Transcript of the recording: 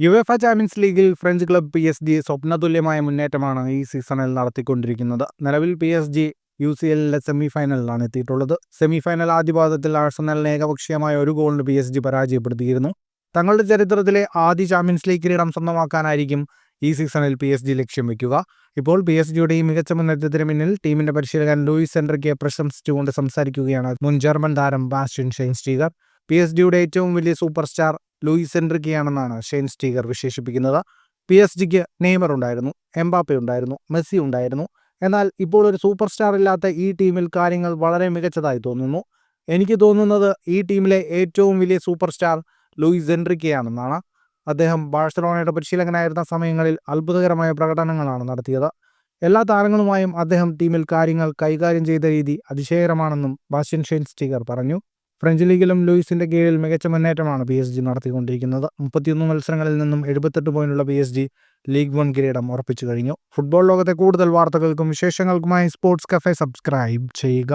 UEFA champions ലീഗിൽ French club PSG സ്വപ്നതുല്യമായ മുന്നേറ്റമാണ് ഈ സീസണിൽ നടത്തിക്കൊണ്ടിരിക്കുന്നത്. നിലവിൽ PSG UCLലെ സെമിഫൈനലിലാണ് എത്തിയിട്ടുള്ളത്. സെമിഫൈനൽ ആദ്യപാദത്തിൽ ആഴ്സണലിനെ ഏകപക്ഷീയമായ ഒരു ഗോളിന് PSG പരാജയപ്പെടുത്തിയിരുന്നു. തങ്ങളുടെ ചരിത്രത്തിലെ ആദ്യ ചാമ്പ്യൻസ് ലീഗ് കിരീടം സ്വന്തമാക്കാനായിരിക്കും ഈ സീസണിൽ PSG ലക്ഷ്യം വയ്ക്കുക. ഇപ്പോൾ PSG ഈ മികച്ച മുന്നേറ്റത്തിന് പിന്നിൽ ടീമിന്റെ പരിശീലകൻ ലൂയിസ് എൻറിക്കെ പ്രശംസിച്ചുകൊണ്ട് സംസാരിക്കുകയാണ് മുൻ ജർമ്മൻ താരം ബാസ്റ്റിൻ ഷവൈൻസ്റ്റീഗർ. PSG ഏറ്റവും വലിയ സൂപ്പർ സ്റ്റാർ ലൂയിസ് എൻറിക്കെയാണെന്നാണ് ഷവൈൻസ്റ്റീഗർ വിശേഷിപ്പിക്കുന്നത്. PSG നെയ്മർ ഉണ്ടായിരുന്നു, എംബാപ്പെ ഉണ്ടായിരുന്നു, മെസ്സി ഉണ്ടായിരുന്നു. എന്നാൽ ഇപ്പോൾ ഒരു സൂപ്പർ സ്റ്റാർ ഇല്ലാത്ത ഈ ടീമിൽ കാര്യങ്ങൾ വളരെ മികച്ചതായി തോന്നുന്നു. എനിക്ക് തോന്നുന്നത് ഈ ടീമിലെ ഏറ്റവും വലിയ സൂപ്പർ സ്റ്റാർ ലൂയിസ് എൻറിക്കെയാണെന്നാണ്. അദ്ദേഹം ബാഴ്സലോണയുടെ പരിശീലകനായിരുന്ന സമയങ്ങളിൽ അത്ഭുതകരമായ പ്രകടനങ്ങളാണ് നടത്തിയത്. എല്ലാ താരങ്ങളുമായും അദ്ദേഹം ടീമിൽ കാര്യങ്ങൾ കൈകാര്യം ചെയ്ത രീതി അതിശയകരമാണെന്നും ബാസ്റ്റിൻ ഷവൈൻസ്റ്റീഗർ പറഞ്ഞു. ഫ്രഞ്ച് ലീഗിലും ലൂയിസിന്റെ കീഴിൽ മികച്ച മുന്നേറ്റമാണ് PSG നടത്തിക്കൊണ്ടിരിക്കുന്നത്. 31 മത്സരങ്ങളിൽ നിന്നും 78 പോയിന്റുള്ള PSG ലീഗ് 1 കിരീടം ഉറപ്പിച്ചു കഴിഞ്ഞു. ഫുട്ബോൾ ലോകത്തെ കൂടുതൽ വാർത്തകൾക്കും വിശേഷങ്ങൾക്കുമായി സ്പോർട്സ് കഫേ സബ്സ്ക്രൈബ് ചെയ്യുക.